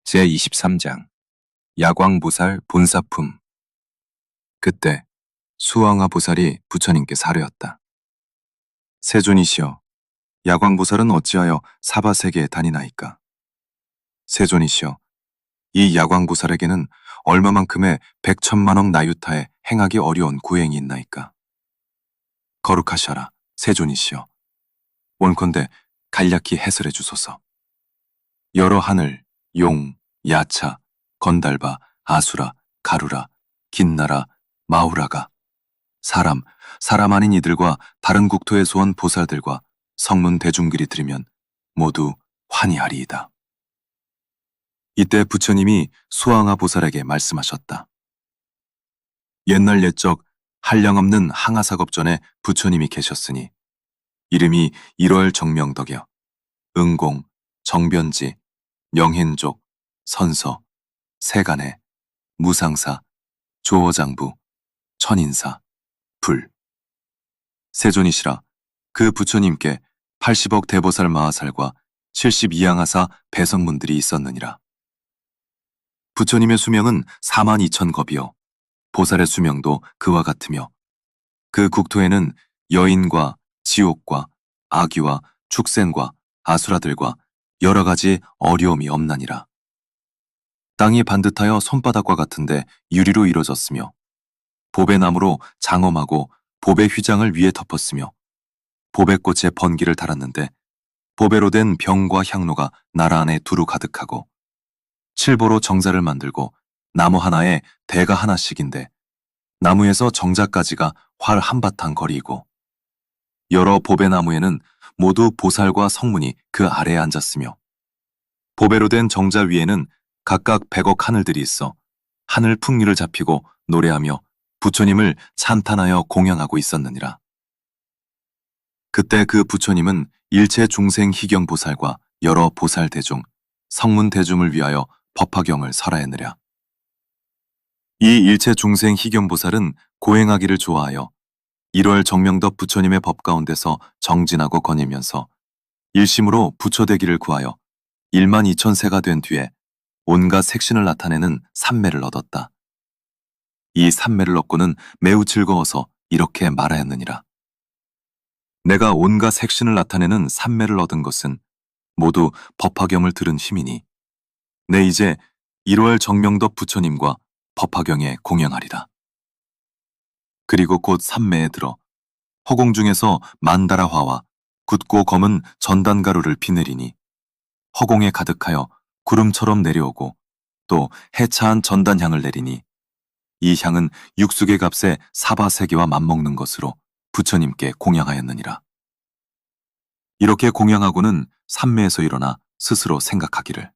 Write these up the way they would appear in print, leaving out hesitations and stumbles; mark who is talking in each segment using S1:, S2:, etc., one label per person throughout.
S1: 제23장 야광보살 본사품. 그때 수왕화보살이 부처님께 사려었다. 세존이시여, 야광보살은 어찌하여 사바세계에 다니나이까? 세존이시여, 이 야광보살에게는 얼마만큼의 백천만억 나유타에 행하기 어려운 구행이 있나이까? 거룩하셔라, 세존이시여. 원컨대 간략히 해설해 주소서. 여러 하늘, 용, 야차, 건달바, 아수라, 가루라, 긴나라, 마우라가 사람 아닌 이들과 다른 국토에서 온 보살들과 성문 대중들이 들으면 모두 환희하리이다. 이때 부처님이 수왕화 보살에게 말씀하셨다. 옛날 옛적 한량없는 항아사겁전에 부처님이 계셨으니 이름이 일월정명덕여, 응공, 정변지, 명힌족, 선서, 세간해, 무상사, 조어장부, 천인사, 불. 세존이시라, 그 부처님께 80억 대보살 마하살과 72양하사 배성문들이 있었느니라. 부처님의 수명은 42,000겁이요. 보살의 수명도 그와 같으며 그 국토에는 여인과 지옥과 아귀와 축생과 아수라들과 여러 가지 어려움이 없나니라. 땅이 반듯하여 손바닥과 같은데 유리로 이루어졌으며 보배나무로 장엄하고 보배 휘장을 위에 덮었으며 보배꽃에 번기를 달았는데 보배로 된 병과 향로가 나라 안에 두루 가득하고 칠보로 정자를 만들고 나무 하나에 대가 하나씩인데 나무에서 정자까지가 활 한바탕 거리이고 여러 보배나무에는 모두 보살과 성문이 그 아래에 앉았으며 보배로 된 정자 위에는 각각 100억 하늘들이 있어 하늘 풍류를 잡히고 노래하며 부처님을 찬탄하여 공양하고 있었느니라. 그때 그 부처님은 일체 중생 희경 보살과 여러 보살 대중, 성문 대중을 위하여 법화경을 설하였느랴. 이 일체 중생 희경 보살은 고행하기를 좋아하여 1월 정명덕 부처님의 법 가운데서 정진하고 거니면서 일심으로 부처되기를 구하여 12,000세가 된 뒤에 온갖 색신을 나타내는 삼매를 얻었다. 이 삼매를 얻고는 매우 즐거워서 이렇게 말하였느니라. 내가 온갖 색신을 나타내는 삼매를 얻은 것은 모두 법화경을 들은 힘이니 내 이제 1월 정명덕 부처님과 법화경에 공양하리라. 그리고 곧 삼매에 들어 허공 중에서 만다라화와 굳고 검은 전단가루를 비내리니 허공에 가득하여 구름처럼 내려오고 또 해차한 전단향을 내리니 이 향은 육숙의 값에 사바세계와 맞먹는 것으로 부처님께 공양하였느니라. 이렇게 공양하고는 삼매에서 일어나 스스로 생각하기를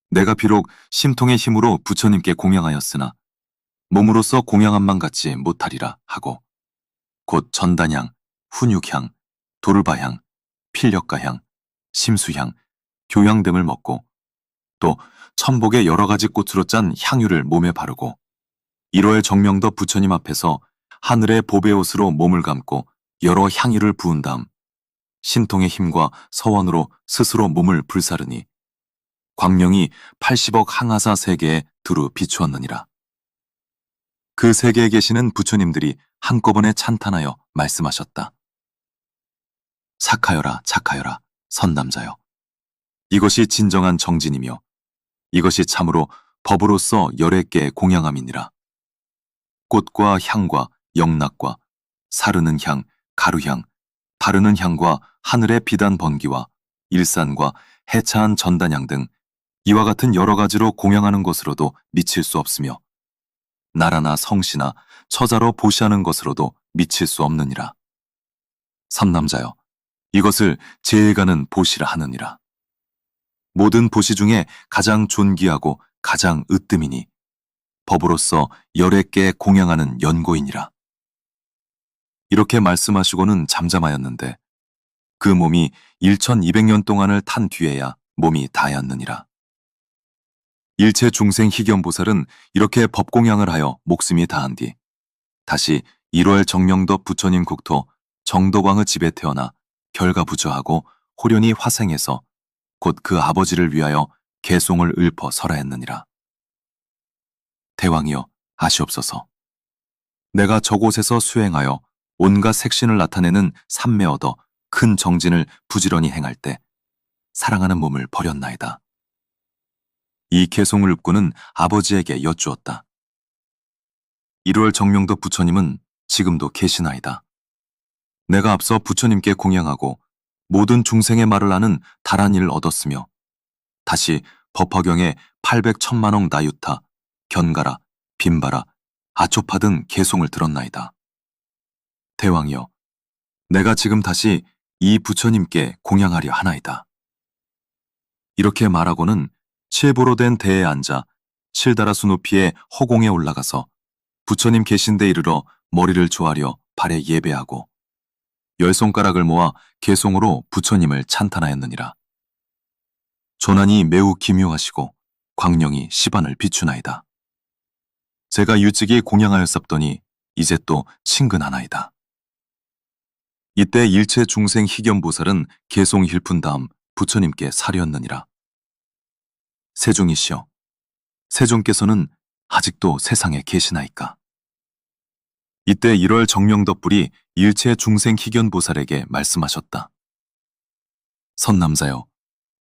S1: 내가 비록 심통의 힘으로 부처님께 공양하였으나 몸으로서 공양함만 같지 못하리라 하고 곧 전단향, 훈육향, 도르바향, 필력가향, 심수향, 교향 등을 먹고 또 천복의 여러 가지 꽃으로 짠 향유를 몸에 바르고 1월 정명덕 부처님 앞에서 하늘의 보배옷으로 몸을 감고 여러 향유를 부은 다음 신통의 힘과 서원으로 스스로 몸을 불사르니 광명이 80억 항아사 세계에 두루 비추었느니라. 그 세계에 계시는 부처님들이 한꺼번에 찬탄하여 말씀하셨다. 착하여라, 착하여라, 선남자여. 이것이 진정한 정진이며 이것이 참으로 법으로서 열애 개의 공양함이니라. 꽃과 향과 영락과 사르는 향, 가루향, 바르는 향과 하늘의 비단 번기와 일산과 해차한 전단향 등 이와 같은 여러 가지로 공양하는 것으로도 미칠 수 없으며 나라나 성시나 처자로 보시하는 것으로도 미칠 수 없느니라. 선남자여, 이것을 제일가는 보시라 하느니라. 모든 보시 중에 가장 존귀하고 가장 으뜸이니 법으로서 열애 개 공양하는 연고이니라. 이렇게 말씀하시고는 잠잠하였는데 그 몸이 1200년 동안을 탄 뒤에야 몸이 다였느니라. 일체 중생 희견보살은 이렇게 법공양을 하여 목숨이 다한 뒤 다시 1월 정명덕 부처님 국토 정덕왕의 집에 태어나 결가부처하고 호련히 화생해서 곧 그 아버지를 위하여 개송을 읊어 설하였느니라. 대왕이여, 아시옵소서. 내가 저곳에서 수행하여 온갖 색신을 나타내는 삼매 얻어 큰 정진을 부지런히 행할 때 사랑하는 몸을 버렸나이다. 이 개송을 읊고는 아버지에게 여쭈었다. 1월 정명도 부처님은 지금도 계시나이다. 내가 앞서 부처님께 공양하고 모든 중생의 말을 아는 다란 일을 얻었으며 다시 법화경에 800천만억 나유타, 견가라, 빈바라, 아초파 등 개송을 들었나이다. 대왕이여, 내가 지금 다시 이 부처님께 공양하려 하나이다. 이렇게 말하고는 칠보로 된 대에 앉아 7다라수 높이의 허공에 올라가서 부처님 계신 데 이르러 머리를 조아려 발에 예배하고 10손가락을 모아 개송으로 부처님을 찬탄하였느니라. 조난이 매우 기묘하시고 광령이 시반을 비추나이다. 제가 일찍이 공양하였sap더니 이제 또 친근하나이다. 이때 일체 중생 희견보살은 개송 힐푼 다음 부처님께 사려었느니라. 세종이시여, 세종께서는 아직도 세상에 계시나이까? 이때 1월 정명덕불이 일체 중생 희견보살에게 말씀하셨다. 선남자여,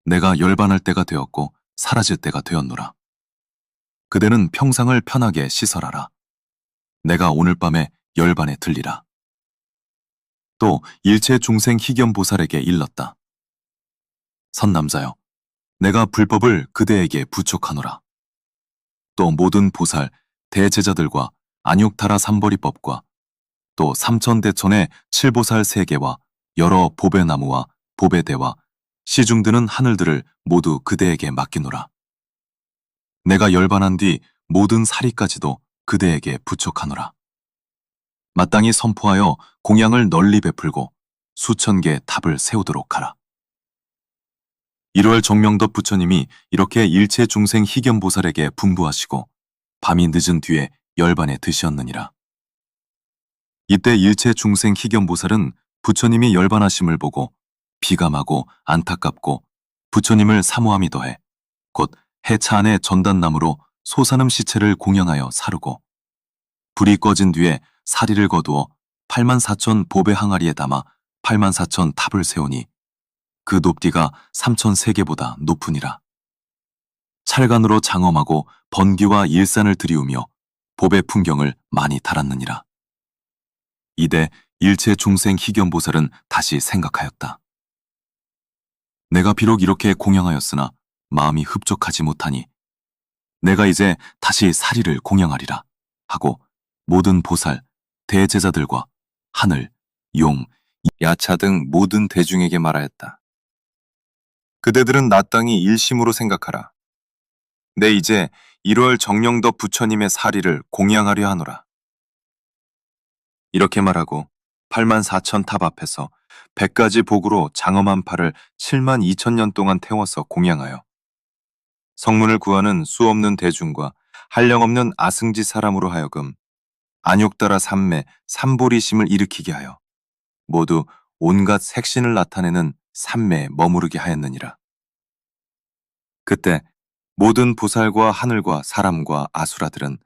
S1: 내가 열반할 때가 되었고 사라질 때가 되었노라. 그대는 평상을 편하게 시설하라. 내가 오늘 밤에 열반에 들리라. 또 일체 중생 희견보살에게 일렀다. 선남자여, 내가 불법을 그대에게 부촉하노라. 또 모든 보살, 대제자들과 안육타라 삼벌이법과 또 삼천대천의 칠보살 세계와 여러 보배나무와 보배대와 시중드는 하늘들을 모두 그대에게 맡기노라. 내가 열반한 뒤 모든 사리까지도 그대에게 부촉하노라. 마땅히 선포하여 공양을 널리 베풀고 수천 개 탑을 세우도록 하라. 1월 정명덕 부처님이 이렇게 일체 중생 희견보살에게 분부하시고 밤이 늦은 뒤에 열반에 드시었느니라. 이때 일체 중생 희견보살은 부처님이 열반하심을 보고 비감하고 안타깝고 부처님을 사모함이 더해 곧 해차 안에 전단나무로 소사름 시체를 공양하여 사르고 불이 꺼진 뒤에 사리를 거두어 84,000 보배 항아리에 담아 84,000 탑을 세우니 그 높이가 3,003개보다 높으니라. 찰간으로 장엄하고 번기와 일산을 들이우며 보배 풍경을 많이 달았느니라. 이때 일체 중생 희견보살은 다시 생각하였다. 내가 비록 이렇게 공양하였으나 마음이 흡족하지 못하니 내가 이제 다시 사리를 공양하리라 하고 모든 보살, 대제자들과 하늘, 용, 야차 등 모든 대중에게 말하였다. 그대들은 나 땅이 일심으로 생각하라. 내 이제 1월 정령덕 부처님의 사리를 공양하려 하노라. 이렇게 말하고 84,000 탑 앞에서 100가지 복으로 장엄한 팔을 72,000년 동안 태워서 공양하여 성문을 구하는 수없는 대중과 한량없는 아승지 사람으로 하여금 안욕따라 삼매, 삼보리심을 일으키게 하여 모두 온갖 색신을 나타내는 삼매에 머무르게 하였느니라. 그때 모든 보살과 하늘과 사람과 아수라들은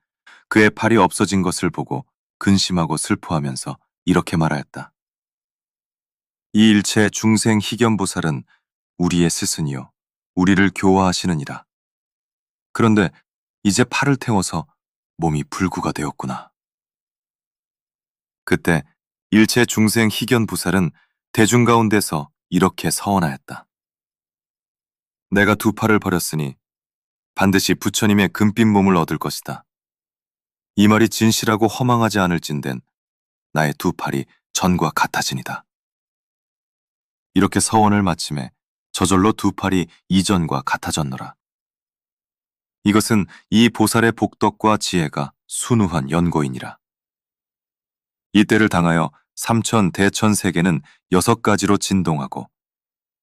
S1: 그의 팔이 없어진 것을 보고 근심하고 슬퍼하면서 이렇게 말하였다. 이 일체 중생 희견보살은 우리의 스승이요 우리를 교화하시느니라. 그런데 이제 팔을 태워서 몸이 불구가 되었구나. 그때 일체 중생 희견보살은 대중 가운데서 이렇게 서원하였다. 내가 두 팔을 버렸으니 반드시 부처님의 금빛 몸을 얻을 것이다. 이 말이 진실하고 허망하지 않을진된 나의 두 팔이 전과 같아지니다. 이렇게 서원을 마침에 저절로 두 팔이 이전과 같아졌노라. 이것은 이 보살의 복덕과 지혜가 순우한 연고이니라. 이때를 당하여 삼천 대천 세계는 6가지로 진동하고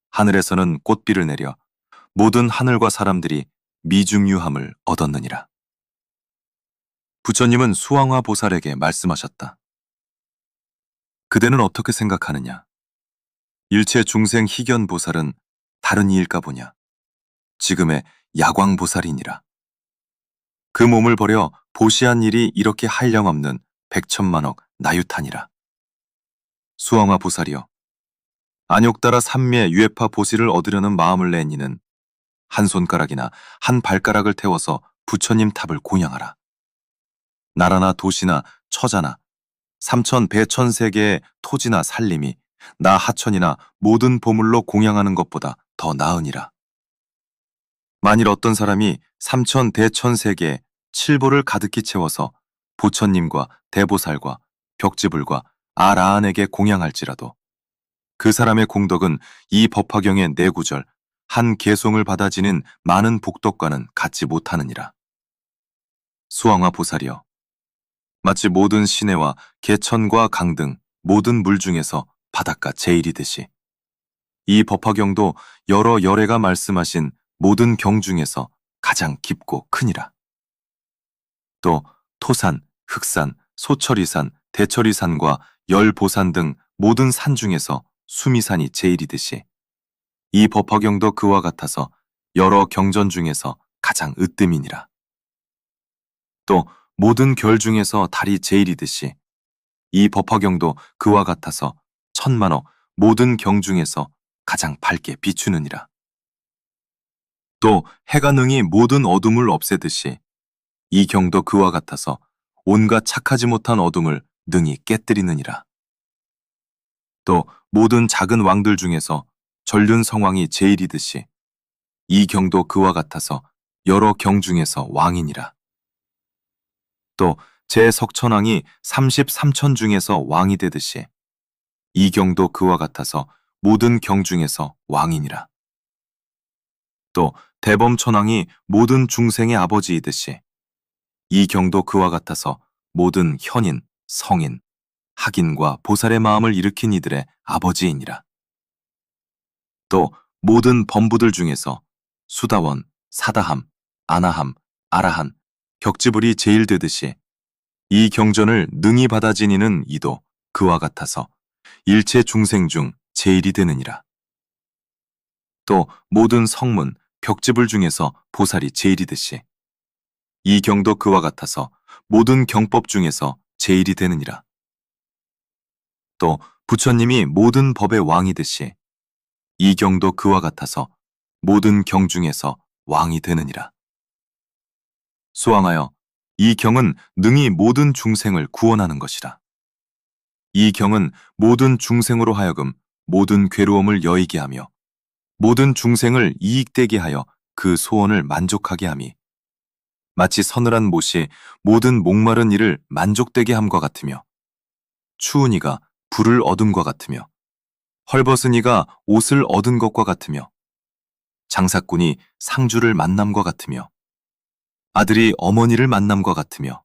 S1: 하늘에서는 꽃비를 내려 모든 하늘과 사람들이 미중유함을 얻었느니라. 부처님은 수왕화 보살에게 말씀하셨다. 그대는 어떻게 생각하느냐? 일체 중생 희견 보살은 다른 이일까 보냐? 지금의 야광보살이니라. 그 몸을 버려 보시한 일이 이렇게 한량없는 백천만억 나유탄이라. 수왕화 보살이여, 안욕따라 삼매 유해파 보시를 얻으려는 마음을 낸 이는 한 손가락이나 한 발가락을 태워서 부처님 탑을 공양하라. 나라나 도시나 처자나 삼천 배천세계의 토지나 살림이 나 하천이나 모든 보물로 공양하는 것보다 더 나으니라. 만일 어떤 사람이 삼천 대천세계의 칠보를 가득히 채워서 부처님과 대보살과 벽지불과 아라한에게 공양할지라도 그 사람의 공덕은 이 법화경의 네 구절 한 개송을 받아 지닌 많은 복덕과는 같지 못하느니라. 수왕화 보살이여, 마치 모든 시내와 개천과 강 등 모든 물 중에서 바닷가 제일이듯이 이 법화경도 여러 열애가 말씀하신 모든 경 중에서 가장 깊고 크니라. 또 토산, 흑산, 소철이산, 대철이산과 열보산 등 모든 산 중에서 수미산이 제일이듯이 이 법화경도 그와 같아서 여러 경전 중에서 가장 으뜸이니라. 또 모든 결 중에서 달이 제일이듯이 이 법화경도 그와 같아서 천만억 모든 경 중에서 가장 밝게 비추느니라. 또 해가 능히 모든 어둠을 없애듯이 이 경도 그와 같아서 온갖 착하지 못한 어둠을 능히 깨뜨리느니라. 또 모든 작은 왕들 중에서 전륜 성왕이 제일이듯이 이 경도 그와 같아서 여러 경 중에서 왕이니라. 또 제석천왕이 33천 중에서 왕이 되듯이 이 경도 그와 같아서 모든 경 중에서 왕이니라. 또 대범천왕이 모든 중생의 아버지이듯이 이 경도 그와 같아서 모든 현인, 성인, 학인과 보살의 마음을 일으킨 이들의 아버지이니라. 또 모든 범부들 중에서 수다원, 사다함, 아나함, 아라한, 격지불이 제일 되듯이 이 경전을 능히 받아 지니는 이도 그와 같아서 일체 중생 중 제일이 되느니라. 또 모든 성문, 벽지불 중에서 보살이 제일이듯이 이 경도 그와 같아서 모든 경법 중에서 제일이 되느니라. 또 부처님이 모든 법의 왕이듯이 이 경도 그와 같아서 모든 경 중에서 왕이 되느니라. 수왕하여, 이 경은 능히 모든 중생을 구원하는 것이라. 이 경은 모든 중생으로 하여금 모든 괴로움을 여의게 하며 모든 중생을 이익되게 하여 그 소원을 만족하게 함이 마치 서늘한 못이 모든 목마른 이를 만족되게 함과 같으며 추운 이가 불을 얻음과 같으며 헐벗은 이가 옷을 얻은 것과 같으며 장사꾼이 상주를 만남과 같으며 아들이 어머니를 만남과 같으며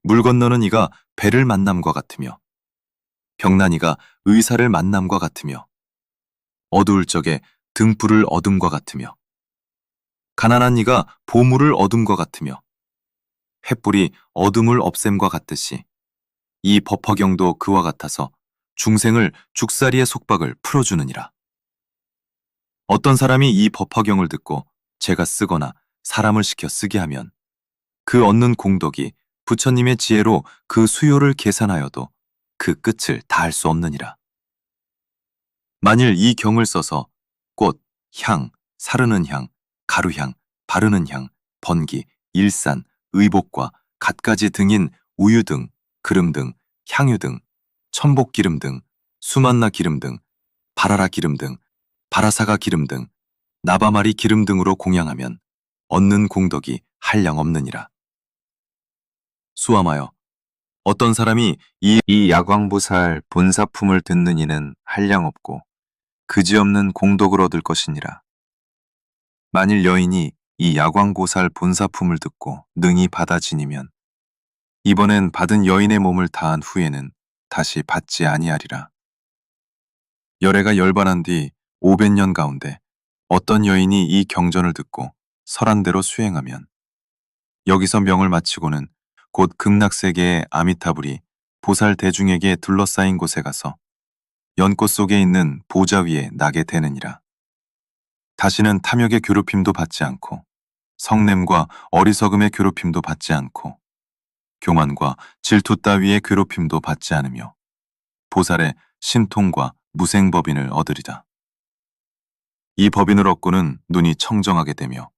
S1: 물 건너는 이가 배를 만남과 같으며 병난 이가 의사를 만남과 같으며 어두울 적에 등불을 얻음과 같으며 가난한 이가 보물을 얻음과 같으며 횃불이 어둠을 없앰과 같듯이 이 법화경도 그와 같아서 중생을 죽사리의 속박을 풀어주느니라. 어떤 사람이 이 법화경을 듣고 제가 쓰거나 사람을 시켜 쓰게 하면 그 얻는 공덕이 부처님의 지혜로 그 수요를 계산하여도 그 끝을 다할 수 없느니라. 만일 이 경을 써서 꽃, 향, 사르는 향, 가루향, 바르는 향, 번기, 일산, 의복과 갖가지 등인 우유 등, 기름 등, 향유 등, 천복기름 등, 수만나 기름 등, 바라라 기름 등, 바라사가 기름 등, 나바마리 기름 등으로 공양하면 얻는 공덕이 한량없느니라. 수암하여, 어떤 사람이 이 야광보살 본사품을 듣는 이는 한량없고 그지없는 공덕을 얻을 것이니라. 만일 여인이 이 야광보살 본사품을 듣고 능히 받아 지니면 이번엔 받은 여인의 몸을 다한 후에는 다시 받지 아니하리라. 열애가 열반한 뒤 500년 가운데 어떤 여인이 이 경전을 듣고 설한대로 수행하면 여기서 명을 마치고는 곧 극락세계의 아미타불이 보살 대중에게 둘러싸인 곳에 가서 연꽃 속에 있는 보좌 위에 나게 되느니라. 다시는 탐욕의 괴롭힘도 받지 않고 성냄과 어리석음의 괴롭힘도 받지 않고 교만과 질투 따위의 괴롭힘도 받지 않으며 보살의 신통과 무생법인을 얻으리라. 이 법인을 얻고는 눈이 청정하게 되며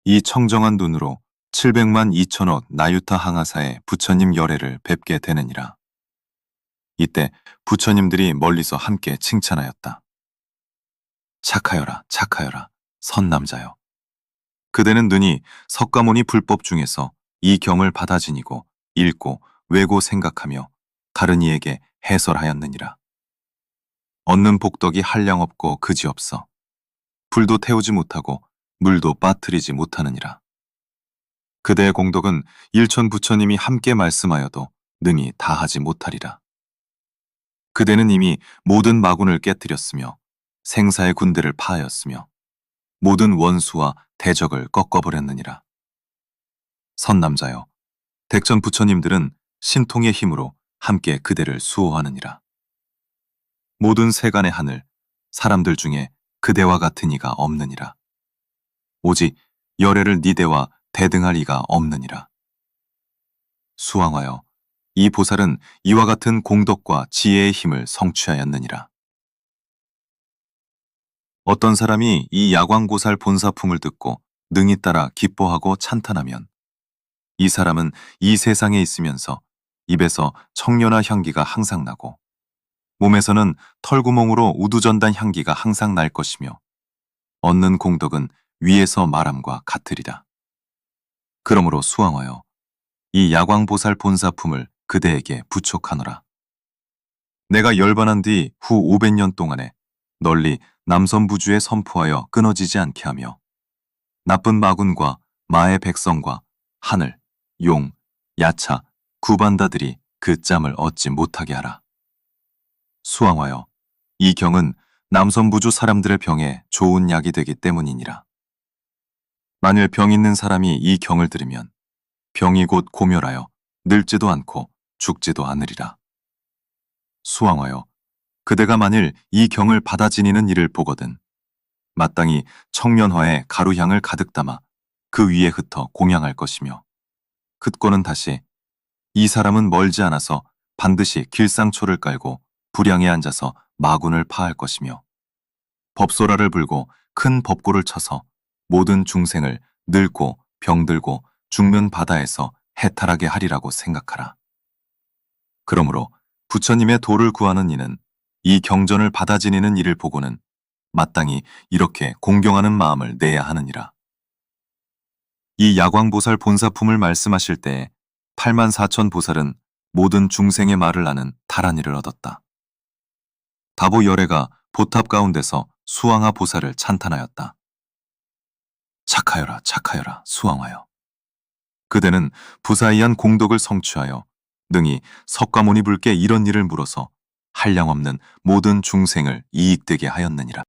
S1: 이 청정한 눈으로 700만 2천억 나유타 항하사의 부처님 열애를 뵙게 되느니라. 이때 부처님들이 멀리서 함께 칭찬하였다. 착하여라, 착하여라, 선남자여. 그대는 능히 석가모니 불법 중에서 이 경을 받아 지니고 읽고 외고 생각하며 다른 이에게 해설하였느니라. 얻는 복덕이 한량없고 그지없어. 불도 태우지 못하고 물도 빠뜨리지 못하느니라. 그대의 공덕은 일천 부처님이 함께 말씀하여도 능히 다하지 못하리라. 그대는 이미 모든 마군을 깨뜨렸으며 생사의 군대를 파하였으며 모든 원수와 대적을 꺾어버렸느니라. 선남자여, 댁전 부처님들은 신통의 힘으로 함께 그대를 수호하느니라. 모든 세간의 하늘, 사람들 중에 그대와 같은 이가 없느니라. 오직 열애를 니대와 대등할 이가 없느니라. 수왕하여 이 보살은 이와 같은 공덕과 지혜의 힘을 성취하였느니라. 어떤 사람이 이 야광보살 본사품을 듣고 능히 따라 기뻐하고 찬탄하면 이 사람은 이 세상에 있으면서 입에서 청련화 향기가 항상 나고 몸에서는 털구멍으로 우두전단 향기가 항상 날 것이며 얻는 공덕은 위에서 말함과 같으리라. 그러므로 수왕하여 이 야광보살 본사품을 그대에게 부촉하노라. 내가 열반한 뒤 후 500년 동안에 널리 남선부주에 선포하여 끊어지지 않게 하며 나쁜 마군과 마의 백성과 하늘, 용, 야차, 구반다들이 그 짬을 얻지 못하게 하라. 수왕하여 이 경은 남선부주 사람들의 병에 좋은 약이 되기 때문이니라. 만일 병 있는 사람이 이 경을 들으면 병이 곧 고멸하여 늙지도 않고 죽지도 않으리라. 수왕하여 그대가 만일 이 경을 받아 지니는 이를 보거든 마땅히 청련화에 가루향을 가득 담아 그 위에 흩어 공양할 것이며 흩고는 다시 이 사람은 멀지 않아서 반드시 길상초를 깔고 부량에 앉아서 마군을 파할 것이며 법소라를 불고 큰 법고를 쳐서 모든 중생을 늙고 병들고 죽는 바다에서 해탈하게 하리라고 생각하라. 그러므로 부처님의 도를 구하는 이는 이 경전을 받아 지니는 이를 보고는 마땅히 이렇게 공경하는 마음을 내야 하느니라. 이 야광보살 본사품을 말씀하실 때에 84,000 보살은 모든 중생의 말을 아는 다란이를 얻었다. 다보 열애가 보탑 가운데서 수왕하 보살을 찬탄하였다. 착하여라, 착하여라, 수왕하여. 그대는 부사이한 공덕을 성취하여 능히 석가모니 불께 이런 일을 물어서 한량없는 모든 중생을 이익되게 하였느니라.